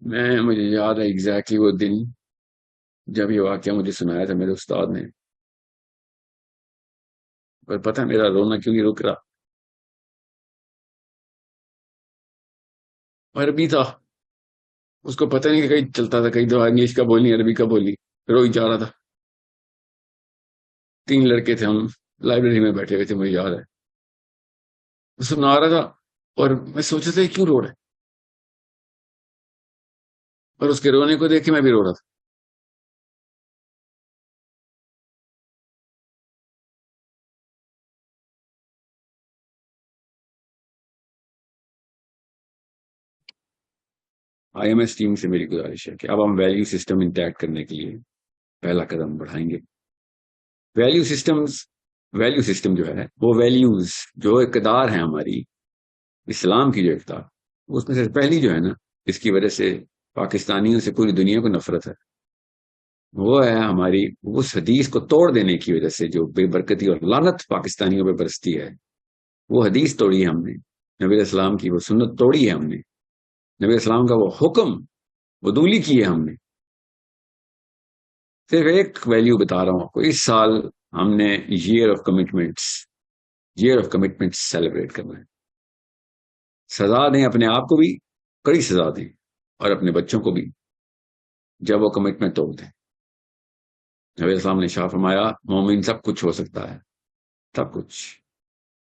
مجھے یاد ہے ایگزیکٹلی وہ دن جب یہ واقعہ مجھے سنایا تھا میرے استاد نے. پر پتہ ہے میرا رونا کیوں نہیں رک رہا؟ عربی تھا. اس کو پتہ نہیں کہ کہیں چلتا تھا کئی دفعہ انگلش کا بولنی عربی کا بولی. رو ہی جا رہا تھا. 3 لڑکے تھے ہم. لائبریری میں بیٹھے ہوئے تھے مجھے یاد ہے. وہ سنا رہا تھا اور میں سوچ رہا تھا یہ کیوں رو رہا ہے. اور اس کے رونے کو دیکھ کے میں بھی رو رہا تھا. آئی ایم ایس ٹیم سے میری گزارش ہے کہ اب ہم ویلیو سسٹم انٹیکٹ کرنے کے لیے پہلا قدم بڑھائیں گے. ویلیو سسٹمز ویلیو سسٹم جو ہے وہ ویلیوز جو اقدار ہیں ہماری اسلام کی جو اقدار اس میں سے پہلی جو ہے نا اس کی وجہ سے پاکستانیوں سے پوری دنیا کو نفرت ہے. وہ ہے ہماری اس حدیث کو توڑ دینے کی وجہ سے جو بے برکتی اور لعنت پاکستانیوں پہ برستی ہے. وہ حدیث توڑی ہے ہم نے. نبی اسلام کی وہ سنت توڑی ہے ہم نے. نبی اسلام کا وہ حکم عدولی کی ہے ہم نے. صرف ایک ویلیو بتا رہا ہوں آپ کو. اس سال ہم نے ایئر آف کمٹمنٹس سیلیبریٹ کرنا ہے. سزا دیں اپنے آپ کو بھی, کڑی سزا دیں, اور اپنے بچوں کو بھی جب وہ کمٹمنٹ توڑ دیں. نبی اسلام نے شاہ فرمایا مومن سب کچھ ہو سکتا ہے, سب کچھ.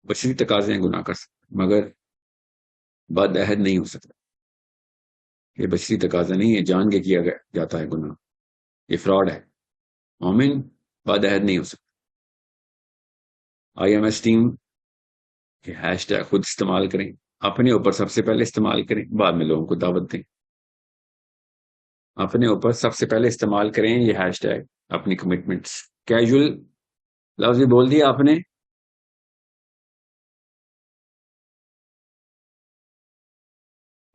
بشری تقاضے گناہ کر سکتے مگر بد عہد نہیں ہو سکتا. یہ بشری تقاضا نہیں ہے, جان کے کیا جاتا ہے گناہ. یہ فراڈ ہے. مومن بد عہد نہیں ہو سکتا. آئی ایم ایس ٹیم یہ ہیش ٹیگ خود استعمال کریں, اپنے اوپر سب سے پہلے استعمال کریں, بعد میں لوگوں کو دعوت دیں. اپنے اوپر سب سے پہلے استعمال کریں یہ ہیش ٹیگ اپنی کمٹمنٹس. کیجول لفظ بھی بول دیا آپ نے.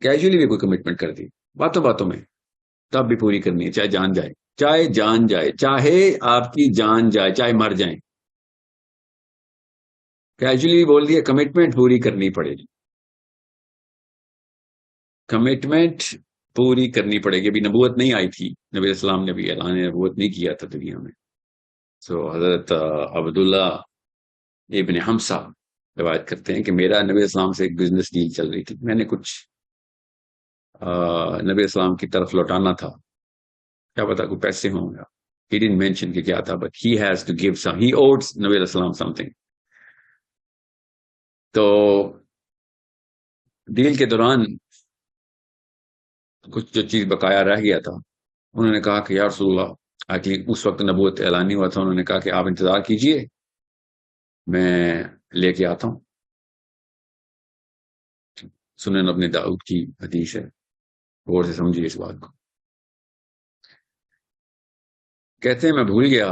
کیجولی بھی کوئی کمٹمنٹ کر دی باتوں باتوں میں, تب بھی پوری کرنی ہے, چاہے جان جائے, چاہے جان جائے, چاہے آپ کی جان جائے, چاہے مر جائیں. کیجولی بول دیا کمٹمنٹ پوری کرنی پڑے گی. کمٹمنٹ پوری کرنی پڑے گی. ابھی نبوت نہیں آئی تھی, نبی السلام نے بھی اعلان نبوت نہیں کیا تھا دنیا میں. حضرت عبداللہ ابن حمزہ روایت کرتے ہیں کہ میرا نبی اسلام سے ایک بزنس ڈیل چل رہی تھی. میں نے کچھ نبی اسلام کی طرف لوٹانا تھا. کیا پتا کوئی پیسے ہوں گا. He didn't mention کہ کیا تھا, but he has to give some. He owed نبی السلام something. تو ڈیل کے دوران کچھ جو چیز بقایا رہ گیا تھا, انہوں نے کہا کہ یا رسول اللہ, اس وقت نبوت اعلان نہیں ہوا تھا. انہوں نے کہا کہ آپ انتظار کیجئے, میں لے کے آتا ہوں. سنن ابن داؤد کی حدیث ہے, غور سے سمجھیے اس بات کو. کہتے ہیں میں بھول گیا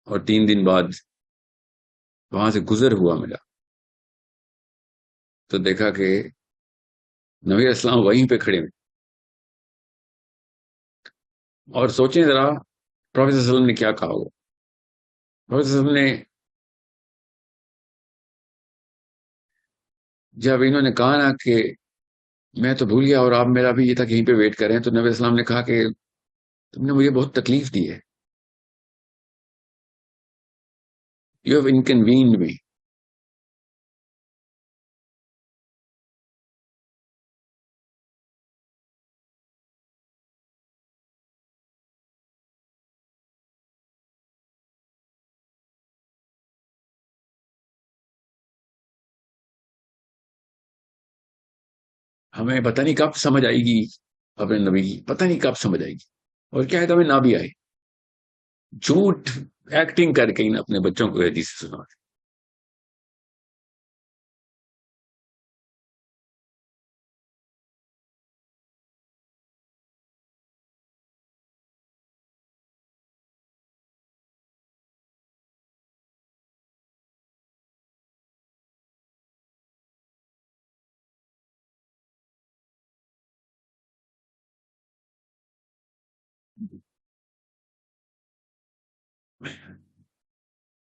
اور 3 دن بعد وہاں سے گزر ہوا ملا تو دیکھا کہ نبی اسلام وہیں پہ کھڑے ہوئے. اور سوچیں ذرا پروفیسر صلی اللہ علیہ وسلم نے کیا کہا ہوگا. پروفیسر صلی اللہ علیہ وسلم نے جب انہوں نے کہا نا کہ میں تو بھول گیا اور آپ میرا بھی یہ تھا کہ یہیں پہ ویٹ کریں, تو نبی اسلام نے کہا کہ تم نے مجھے بہت تکلیف دی ہے. یو ہیو انکنوینڈ می. ہمیں پتہ نہیں کب سمجھ آئے گی اپنے نبی کی, پتہ نہیں کب سمجھ آئے گی. اور کیا ہے تو ہمیں نہ بھی آئے, جھوٹ ایکٹنگ کر کے اپنے بچوں کو حدیث سنا.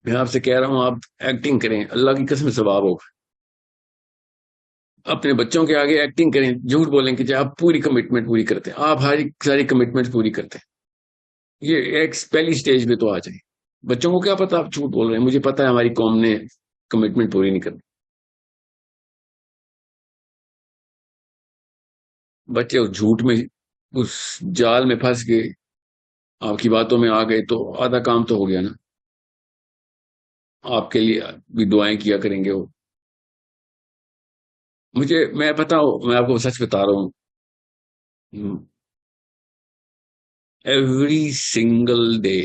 میں آپ سے کہہ رہا ہوں آپ ایکٹنگ کریں, اللہ کی قسم ثواب ہوگا. اپنے بچوں کے آگے ایکٹنگ کریں، جھوٹ بولیں کہ آپ پوری کمٹمنٹ پوری کرتے ہیں، آپ ہر ساری کمٹمنٹ پوری کرتے ہیں. یہ ایک پہلی سٹیج پہ تو آ جائیں. بچوں کو کیا پتا آپ جھوٹ بول رہے ہیں، مجھے پتا ہے ہماری قوم نے کمٹمنٹ پوری نہیں کرنی. بچے اس جھوٹ میں، اس جال میں پھنس گئے، آپ کی باتوں میں آ گئے تو آدھا کام تو ہو گیا نا. آپ کے لیے بھی دعائیں کیا کریں گے وہ. میں پتا ہوں، میں آپ کو سچ بتا رہا ہوں. Every single day,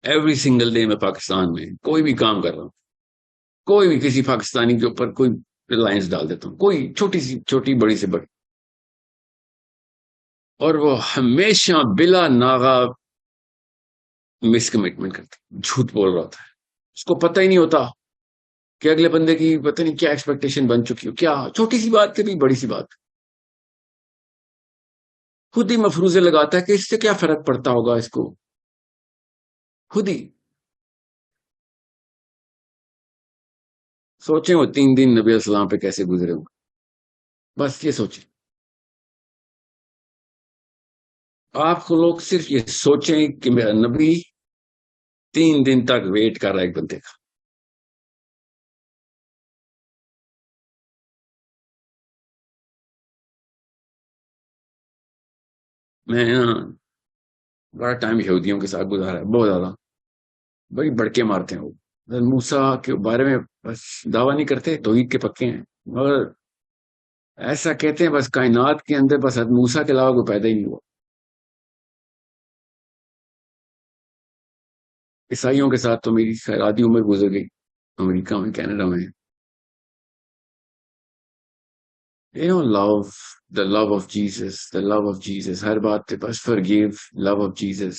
every single day میں پاکستان میں کوئی بھی کام کر رہا ہوں، کوئی بھی کسی پاکستانی کے اوپر کوئی ریلائنس ڈال دیتا ہوں، کوئی چھوٹی سی چھوٹی، بڑی سے بڑی، اور وہ ہمیشہ بلا ناغہ مس کمٹمنٹ کرتا ہے، جھوٹ بول رہا ہوتا ہے. اس کو پتہ ہی نہیں ہوتا کہ اگلے بندے کی پتہ نہیں کیا ایکسپیکٹیشن بن چکی ہو، کیا چھوٹی سی بات کے بھی بڑی سی بات خود ہی مفروضے لگاتا ہے کہ اس سے کیا فرق پڑتا ہوگا اس کو، خود ہی. سوچیں وہ 3 دن نبی علیہ السلام پہ کیسے گزرے ہوں، بس یہ سوچیں. آپ کو لوگ صرف یہ سوچیں کہ میرا نبی 3 دن تک ویٹ کر رہا ہے ایک بندے کا. میں نا بڑا ٹائم یہودیوں کے ساتھ گزارا ہے، بہت زیادہ، بڑی بڑکے مارتے ہیں وہ. موسیٰ کے بارے میں بس دعویٰ نہیں کرتے توحید کے پکے ہیں، مگر ایسا کہتے ہیں بس کائنات کے اندر بس حضرت موسیٰ کے علاوہ کوئی پیدا ہی نہیں ہوا. عیسائیوں کے ساتھ تو میری خیر آدھی عمر گزر گئی، امریکہ میں، کینیڈا میں. Love, the love of Jesus, the love of Jesus, ہر بات پہ بس فرگیو، لو آف جیسس.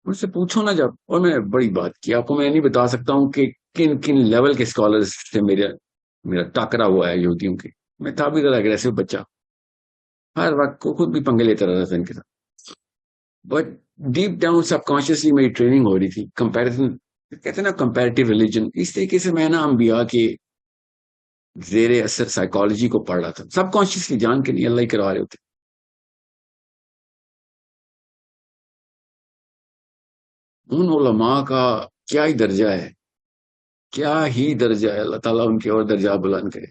مجھ سے پوچھو نا جب، اور میں بڑی بات کی آپ کو میں نہیں بتا سکتا ہوں کہ کن کن لیول کے اسکالرز سے میرا ٹاکرا ہوا ہے یہودیوں کے. میں تھا بھی ذرا اگریسو بچہ، ہر وقت کو خود بھی پنگے لیتا رہتا تھا ان کے ساتھ. But deep down sub consciously میری ٹریننگ ہو رہی تھی کمپیریزن، کہتے ہیں نا کمپیریٹیو ریلیجن. اس طریقے سے میں نا انبیاء کے زیر اثر سائیکالوجی کو پڑھ رہا تھا، سب کانشیسلی، جان کے نہیں، اللہ ہی کروا رہے ہوتے. ان علماء کا کیا ہی درجہ ہے، کیا ہی درجہ ہے، اللہ تعالیٰ ان کے اور درجہ بلند کرے،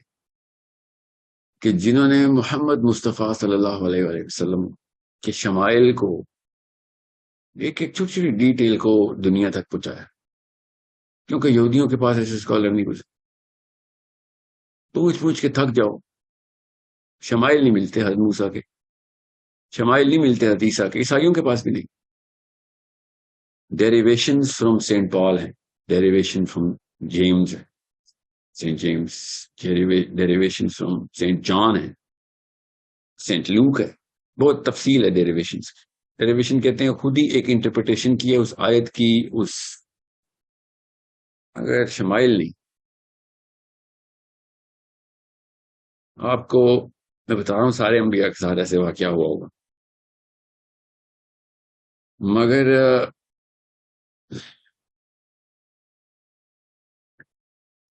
کہ جنہوں نے محمد مصطفیٰ صلی اللہ علیہ وآلہ وسلم کے شمائل کو، ایک ایک چھوٹی چھوٹی ڈیٹیل کو دنیا تک پہنچایا. کیونکہ یہودیوں کے پاس ایسے اسکالر نہیں گزرے. پوچھ پوچھ کے تھک جاؤ، شمائل نہیں ملتے حضرت موسیٰ کے، شمائل نہیں ملتے حضرت عیسیٰ کے، عیسائیوں کے پاس بھی نہیں. ڈیریویشنز فرام سینٹ پال ہیں، ڈیریویشن فرام جیمز ہے، Saint James, derivation from Saint John ہے، سینٹ لوک ہے. بہت تفصیل ہے ڈیریویشنز. ڈیریویشن کہتے ہیں خود ہی ایک انٹرپریٹیشن کی ہے اس آیت کی. اس اگر شمائل نہیں، آپ کو میں بتا رہا ہوں سارے انبیاء کے ساتھ ایسے واقعہ ہوا ہوگا، مگر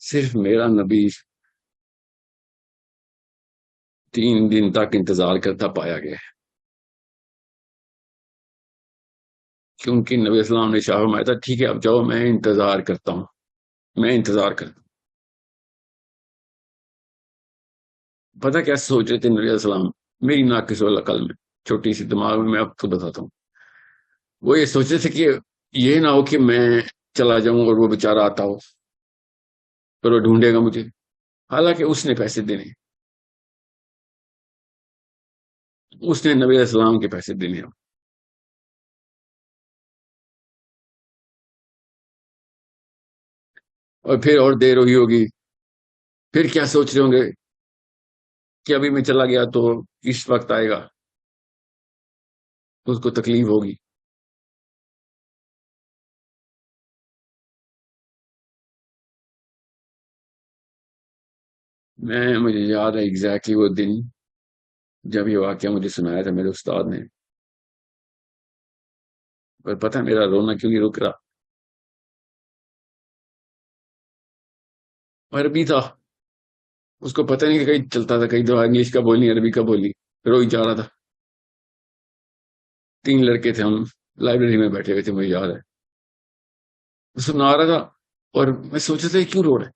صرف میرا نبی 3 دن تک انتظار کرتا پایا گیا ہے. کیونکہ نبی اسلام نے شاہ فرمایا تھا ٹھیک ہے اب جاؤ، میں انتظار کرتا ہوں، میں انتظار کرتا ہوں. پتہ کیا سوچ رہے تھے نبی السلام، میری ناقص العقل میں، چھوٹی سی دماغ میں اب تو بتاتا ہوں. وہ یہ سوچ رہے تھے کہ یہ نہ ہو کہ میں چلا جاؤں اور وہ بیچارہ آتا ہو، پر وہ ڈھونڈے گا مجھے، حالانکہ اس نے پیسے دینے، اس نے نبی علیہ السلام کے پیسے دینے ہیں. اور پھر اور دیر ہوئی ہوگی، پھر کیا سوچ رہے ہوں گے کہ ابھی میں چلا گیا تو اس وقت آئے گا، اس کو تکلیف ہوگی. مجھے یاد ہے ایگزیکٹلی وہ دن جب یہ واقعہ مجھے سنایا تھا میرے استاد نے. پر پتہ میرا رونا کیوں نہیں رک رہا، عربی تھا. اس کو پتہ نہیں کہ کہیں چلتا تھا، کہیں تو انگلش کا بولنی، عربی کا بولنی، رو ہی جا رہا تھا. 3 لڑکے تھے ہم، لائبریری میں بیٹھے ہوئے تھے، مجھے یاد ہے. وہ سنا رہا تھا اور میں سوچ رہا تھا یہ کیوں رو رہا ہے،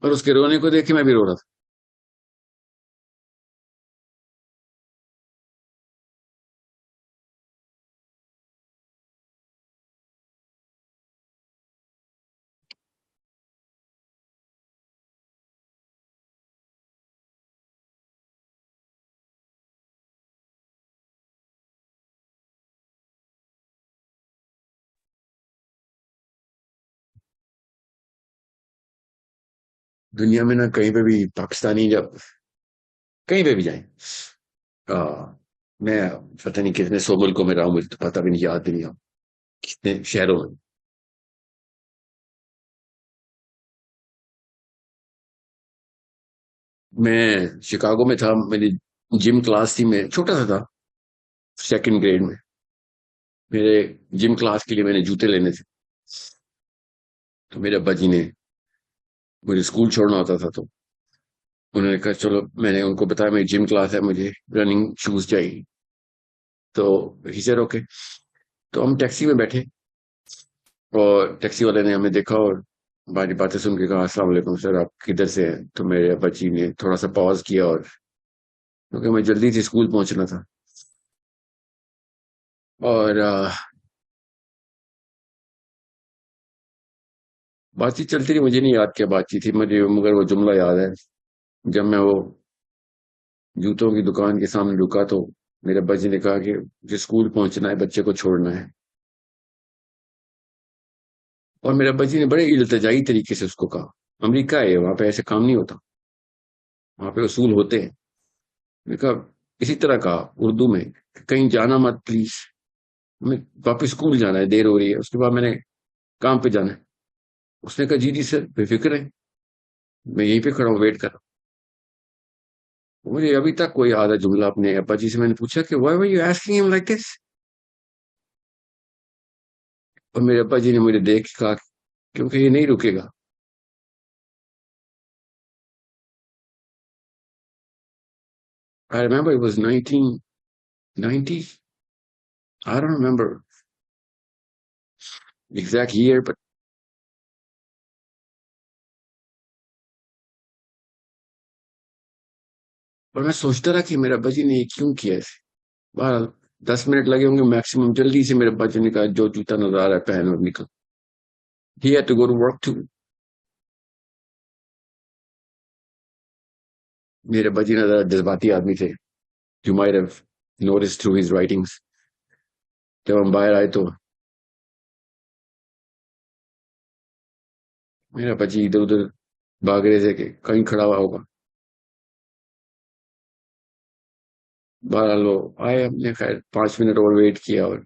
اور اس کے رونے کو دیکھ کے میں بھی رو رہا تھا. دنیا میں نا کہیں پہ بھی پاکستانی جب کہیں پہ بھی جائیں، میں پتہ نہیں کتنے 100 ملکوں میں رہا ہوں، مجھے تو پتہ بھی نہیں، یاد بھی نہیں ہو کتنے شہروں میں. میں شکاگو میں تھا، میری جم کلاس تھی، میں چھوٹا سا تھا، 2nd گریڈ میں. میرے جم کلاس کے لیے میں نے جوتے لینے تھے، تو میرے ابا جی نے مجھے اسکول چھوڑنا ہوتا تھا، تو انہوں نے کہا چلو، میں نے ان کو بتایا میری جم کلاس ہے، مجھے رننگ شوز چاہیے. تو ہی سیڈ اوکے. تو ہم ٹیکسی میں بیٹھے، اور ٹیکسی والے نے ہمیں دیکھا اور ہماری باتیں سن کے کہا السلام علیکم سر، آپ کدھر سے ہیں؟ تو میرے ابا جی نے تھوڑا سا پاز کیا، اور کیونکہ میں جلدی سے اسکول پہنچنا تھا، اور بات چیت چلتی رہی. مجھے نہیں یاد کیا بات چیت تھی مجھے، مگر وہ جملہ یاد ہے. جب میں وہ جوتوں کی دکان کے سامنے رکا، تو میرے ابا جی نے کہا کہ مجھے اسکول پہنچنا ہے، بچے کو چھوڑنا ہے. اور میرے ابا جی نے بڑے التجائی طریقے سے اس کو کہا. امریکہ ہے، وہاں پہ ایسے کام نہیں ہوتا، وہاں پہ اصول ہوتے ہیں. میں نے کہا اسی طرح کہا اردو میں کہ کہیں جانا مت پلیز، ہمیں واپس اسکول جانا ہے، دیر ہو رہی ہے، اس کے بعد میں نے کام پہ جانا ہے. اس نے کہا جی جی سر، بے فکر ہے، میں یہیں پہ کھڑا ہوں، ویٹ کر رہا ہوں. مجھے ابھی تک کوئی آدھا جملہ اپنے ابا جی سے میں نے پوچھا کہ وائی وار یو آسکنگ ہم لائک دس، اور میرے ابا جی نے مجھے دیکھ کے کہا کیونکہ یہ نہیں رکے گا. I remember it was 1990. I don't remember the exact year, but اور میں سوچتا رہا کہ میرے ابا جی نے یہ کیوں کیا ایسے. بہرحال 10 منٹ لگے ہوں گے میکسیمم. جلدی سے میرے ابا جی نے کہا جو جوتا نظر آ رہا ہے پہن اور نکل. He had to go to work too. میرے ابا جی نے ذرا جذباتی آدمی تھے. You might have noticed through his writings. جب ہم باہر آئے تو میرا ابا جی ادھر ادھر بھاگ رہے تھے کہ کہیں کھڑا ہوا ہوگا. بہرحال وہ آئے، ہم نے خیر 5 منٹ اور ویٹ کیا اور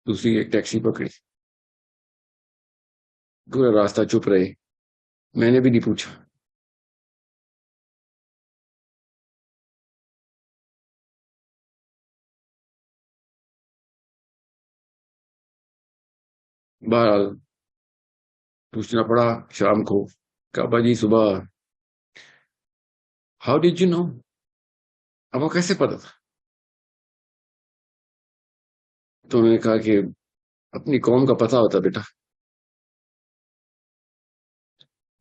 دوسری ایک ٹیکسی پکڑی. پورا راستہ چپ رہے، میں نے بھی نہیں پوچھا. بہرحال پوچھنا پڑا شام کو. کہا جی صبح ہاؤ ڈیڈ یو نو، اب وہ کیسے پتا تھا؟ تو انہوں نے کہا کہ اپنی قوم کا پتا ہوتا بیٹا،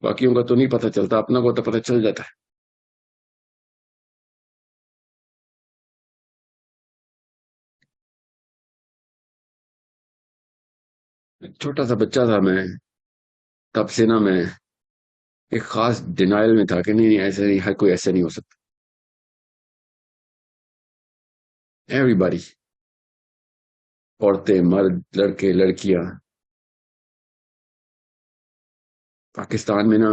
باقیوں کا تو نہیں پتا چلتا، اپنا کو تو پتا چل جاتا ہے. چھوٹا سا بچہ تھا میں، تب سے نا میں ایک خاص ڈینائل میں تھا کہ نہیں نہیں ایسے نہیں، ہر کوئی ایسے نہیں ہو سکتا. ایوری باڈی، عورتیں مرد لڑکے لڑکیاں. پاکستان میں نا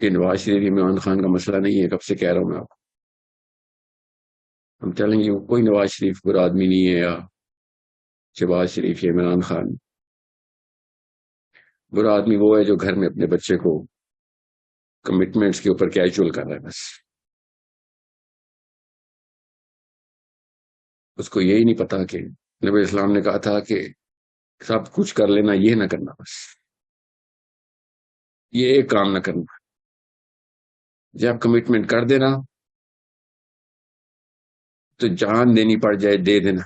یہ نواز شریف عمران خان کا مسئلہ نہیں ہے، کب سے کہہ رہا ہوں میں آپ کو. ہم چلیں گے کوئی نواز شریف برا آدمی نہیں ہے، یا شہباز شریف یا عمران خان. برا آدمی وہ ہے جو گھر میں اپنے بچے کو کمٹمنٹس کے اوپر کیجول کر رہا ہے بس. اس کو یہی نہیں پتا کہ نبی اسلام نے کہا تھا کہ سب کچھ کر لینا، یہ نہ کرنا بس. یہ ایک کام نہ کرنا. جب کمٹمنٹ کر دینا تو جان دینی پڑ جائے دے دینا.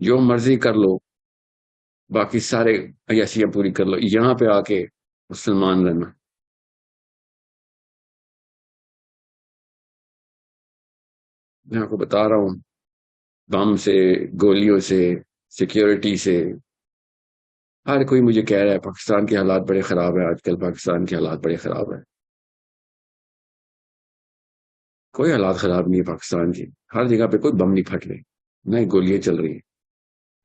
جو مرضی کر لو، باقی سارے عیاشیاں پوری کر لو، یہاں پہ آ کے مسلمان رہنا. میں آپ کو بتا رہا ہوں، بم سے، گولیوں سے، سیکیورٹی سے، ہر کوئی مجھے کہہ رہا ہے پاکستان کے حالات بڑے خراب ہیں آج کل، پاکستان کے حالات بڑے خراب ہیں. کوئی حالات خراب نہیں ہے پاکستان کی. ہر جگہ پہ کوئی بم نہیں پھٹ رہے، نہ گولیاں چل رہی ہیں.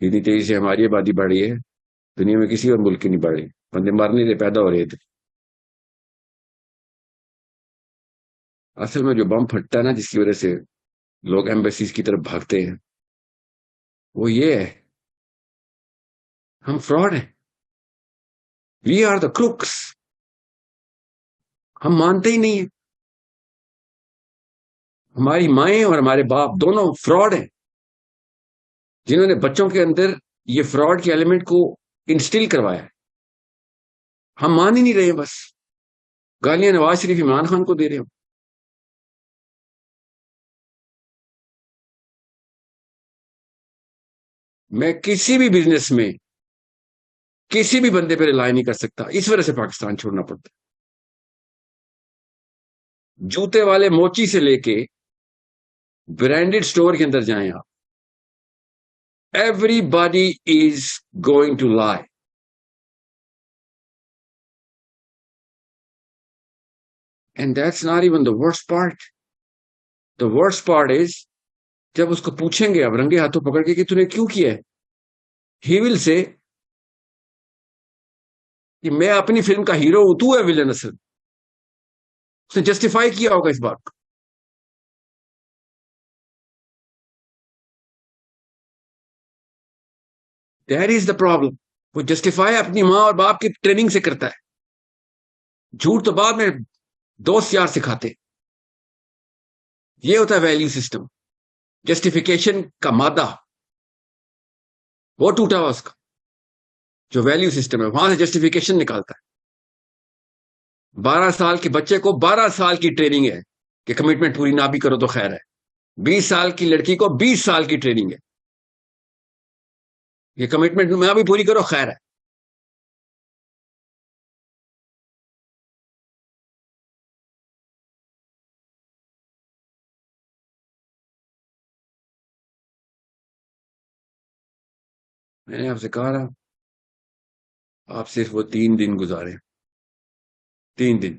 اتنی تیزی سے ہماری آبادی بڑھ رہی ہے، دنیا میں کسی اور ملک کی نہیں بڑھ رہی. بندے مرنے سے پیدا ہو رہے تھے. اصل میں جو بم پھٹتا ہے نا، جس کی وجہ سے لوگ ایمبیسیز کی طرف بھاگتے ہیں، وہ یہ ہے، ہم فراڈ ہیں. We are the crooks. ہم مانتے ہی نہیں ہیں. ہماری مائیں اور ہمارے باپ دونوں فراڈ ہیں، جنہوں نے بچوں کے اندر یہ فراڈ کے ایلیمنٹ کو انسٹل کروایا ہے. ہم مان ہی نہیں رہے. بس گالیاں نواز شریف عمران خان کو دے رہے ہو. میں کسی بھی بزنس میں کسی بھی بندے پہ رلائی نہیں کر سکتا، اس وجہ سے پاکستان چھوڑنا پڑتا. جوتے والے موچی سے لے کے برانڈیڈ سٹور کے اندر جائیں آپ، everybody is going to lie. And that's not even the worst part. The worst part is جب اس کو پوچھیں گے آپ رنگے ہاتھوں پکڑ کے کہ تو نے کیوں کیا ہے، ہی ول سے کہ میں اپنی فلم کا ہیرو ہوں، تو ہے ولن. اصل اس نے جسٹیفائی کیا ہوگا اس بات کو. That is the problem. وہ جسٹیفائی اپنی ماں اور باپ کی ٹریننگ سے کرتا ہے. جھوٹ تو بعد میں دوست یار سکھاتے. یہ ہوتا ہے ویلیو سسٹم. جسٹیفیکیشن کا مادہ وہ ٹوٹا ہوا اس کا. جو ویلیو سسٹم ہے وہاں سے جسٹیفیکیشن نکالتا ہے. 12 سال کے بچے کو 12 سال کی ٹریننگ ہے کہ کمٹمنٹ پوری نہ بھی کرو تو خیر ہے. 20 سال کی لڑکی کو 20 سال کی ٹریننگ ہے کہ کمٹمنٹ نہ بھی پوری کرو خیر ہے. میں نے آپ سے کہا رہا، آپ صرف وہ 3 دن گزارے. 3 دن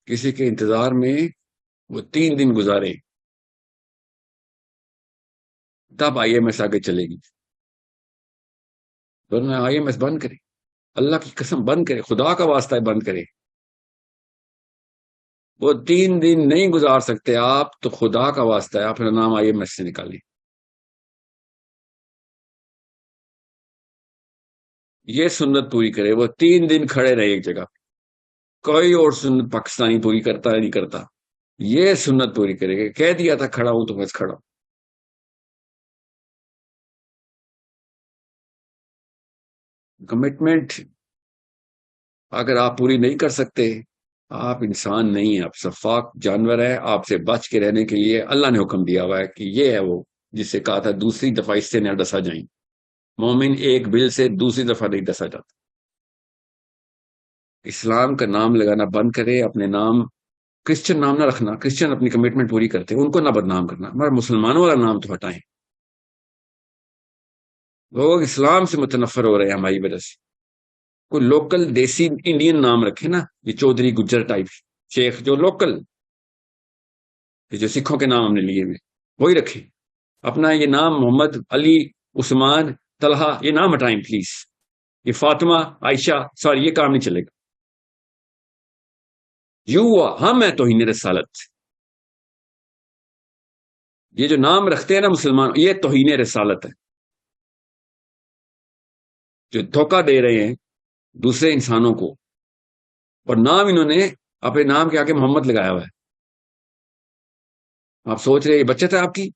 کسی کے انتظار میں وہ 3 دن گزارے، تب آئی ایم ایس آگے چلے گی. ورنہ آئی ایم ایس بند کرے، اللہ کی قسم بند کرے، خدا کا واسطہ ہے بند کرے. وہ 3 دن نہیں گزار سکتے آپ تو خدا کا واسطہ ہے آپ اپنا نام آئی ایم ایس سے نکالیں. یہ سنت پوری کرے. وہ 3 دن کھڑے رہے ایک جگہ. کوئی اور سنت پاکستانی پوری کرتا ہے نہیں کرتا. یہ سنت پوری کرے گا. کہہ دیا تھا کھڑا ہوں تو بس کھڑا ہوں. کمٹمنٹ اگر آپ پوری نہیں کر سکتے، آپ انسان نہیں ہیں، آپ صفاق جانور ہیں. آپ سے بچ کے رہنے کے لیے اللہ نے حکم دیا ہوا ہے کہ یہ ہے وہ جس سے کہا تھا دوسری دفعہ اس سے نہ ڈسا جائیں. مومن ایک بل سے دوسری دفعہ نہیں ڈسا جاتا. اسلام کا نام لگانا بند کرے. اپنے نام کرسچن نام نہ رکھنا. کرسچن اپنی کمٹمنٹ پوری کرتے ہیں، ان کو نہ بدنام کرنا، مگر مسلمانوں والا نام تو ہٹائیں. لوگ اسلام سے متنفر ہو رہے ہیں ہماری وجہ سے. کوئی لوکل دیسی انڈین نام رکھے نا، یہ چودھری گجر ٹائپ شیخ جو لوکل، جو سکھوں کے نام ہم نے لیے ہوئے وہی رکھے. اپنا یہ نام محمد، علی، عثمان، طلحہ یہ نام ہٹائیں پلیز. یہ فاطمہ، عائشہ، سوری، یہ کام نہیں چلے گا. ہم ہیں توہین رسالت. یہ جو نام رکھتے ہیں نا مسلمان، یہ توہین رسالت ہے. جو دھوکہ دے رہے ہیں دوسرے انسانوں کو، اور نام انہوں نے اپنے نام کے آگے محمد لگایا ہوا ہے. آپ سوچ رہے یہ بچت ہے آپ کی.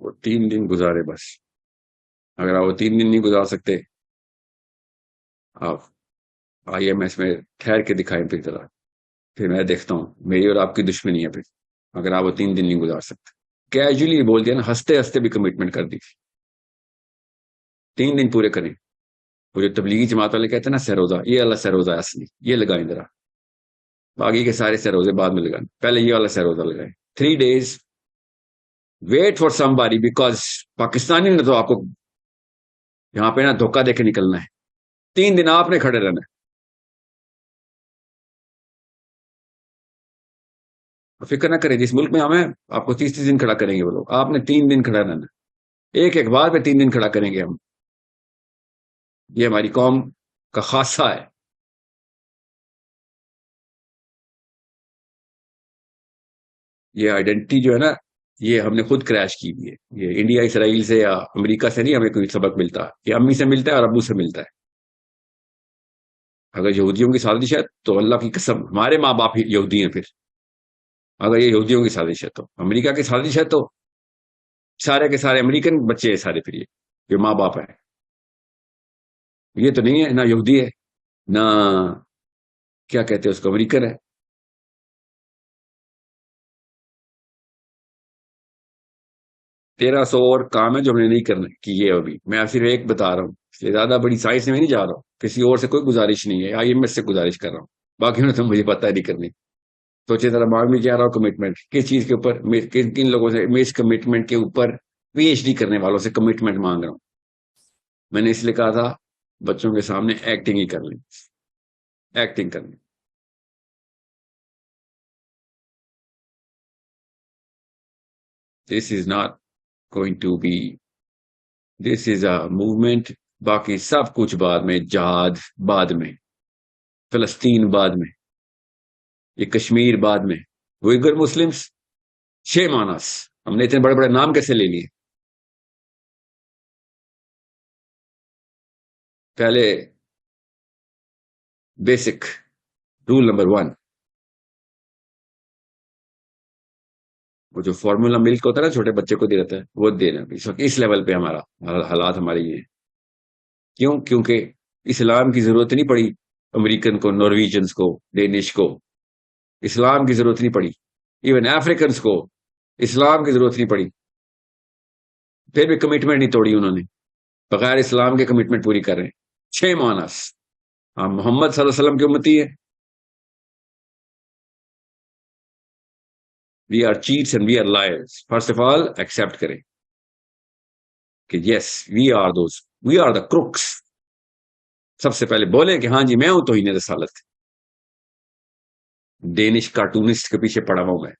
وہ 3 دن گزارے بس. اگر آپ وہ 3 دن نہیں گزار سکتے، آپ IMS میں ٹھہر کے دکھائیں پھر میں دیکھتا ہوں. میری اور آپ کی دشمنی ہے پھر، اگر آپ وہ 3 دن نہیں گزار سکتے. کیجولی بول دیا نا، ہنستے ہنستے بھی کمٹمنٹ کر دی. 3 دن پورے کریں. وہ جو تبلیغی جماعت والے کہتے ہیں نا سروزہ، یہ والا سروزہ ہے اصلی، یہ لگائیں ذرا. باقی کے سارے سروزے بعد میں لگائیں، پہلے یہ والا سروزہ لگائیں. 3 days ویٹ فار سم باری، بیکاز پاکستانی نے تو آپ کو یہاں پہ نا دھوکہ دے کے نکلنا ہے. 3 دن آپ نے کھڑے رہنا ہے. فکر نہ کریں، جس ملک میں ہم ہیں آپ کو 30 دن کھڑا کریں گے وہ لوگ، آپ نے 3 دن کھڑا رہنا ہے. ایک بار پہ 3 دن کھڑا کریں گے ہم. یہ ہماری قوم کا خاصہ ہے. یہ آئیڈینٹی جو ہے نا، یہ ہم نے خود کریش کی ہوئی ہے. یہ انڈیا اسرائیل سے یا امریکہ سے نہیں ہمیں کوئی سبق ملتا، یہ امی سے ملتا ہے اور ابو سے ملتا ہے. اگر یہودیوں کی سازش ہے تو اللہ کی قسم ہمارے ماں باپ یہودی ہیں. پھر اگر یہ یہودیوں کی سازش ہے تو امریکہ کی سازش ہے تو سارے کے سارے امریکن بچے ہیں سارے. پھر یہ ماں باپ ہے. یہ تو نہیں ہے، نہ یہودی ہے نہ کیا کہتے ہیں اس کو امریکن ہے. 1300 اور کام ہے جو ہم نے نہیں کرنا کی ہے ابھی. میں صرف ایک بتا رہا ہوں، اس لیے زیادہ بڑی سائنس میں نہیں جا رہا ہوں. کسی اور سے کوئی گزارش نہیں ہے، IMS سے گزارش کر رہا ہوں. باقی میں تو مجھے پتہ نہیں کرنی. سوچے ذرا بعد میں کیا رہا ہوں کمٹمنٹ کس چیز کے اوپر، کن کن لوگوں سے میں اس کمٹمنٹ کے اوپر PhD کرنے والوں سے کمٹمنٹ مانگ رہا ہوں. میں نے اس لیے کہا تھا بچوں کے سامنے ایکٹنگ ہی کر لیں، ایکٹنگ کرنی. This is not going to be, this is a movement. باقی سب کچھ بعد میں، جہاد بعد میں، فلسطین بعد میں، یہ کشمیر بعد میں، ویگر مسلمس. 6 مانس ہم نے اتنے بڑے بڑے نام کیسے لے لیے؟ پہلے بیسک رول نمبر 1، وہ جو فارمولا ملک ہوتا ہے نا چھوٹے بچے کو دے دیتا ہے، وہ دینا. اس وقت اس لیول پہ ہمارا حالات ہمارے یہ ہیں. کیوں؟ کیونکہ اسلام کی ضرورت نہیں پڑی امریکن کو، نارویجنس کو، ڈینش کو. اسلام کی ضرورت نہیں پڑی. ایون افریقنس کو اسلام کی ضرورت نہیں پڑی. پھر بھی کمٹمنٹ نہیں توڑی انہوں نے، بغیر اسلام کے کمٹمنٹ پوری کر رہے ہیں. 6 مانس. ہم محمد صلی اللہ علیہ وسلم کی امتی ہے. We are cheats and we are liars. First of all accept کریں کہ yes we are those, we are the crooks. سب سے پہلے بولے کہ ہاں جی میں ہوں توہین رسالت. ڈینش کارٹونسٹ کے پیچھے پڑا ہوا ہوں میں.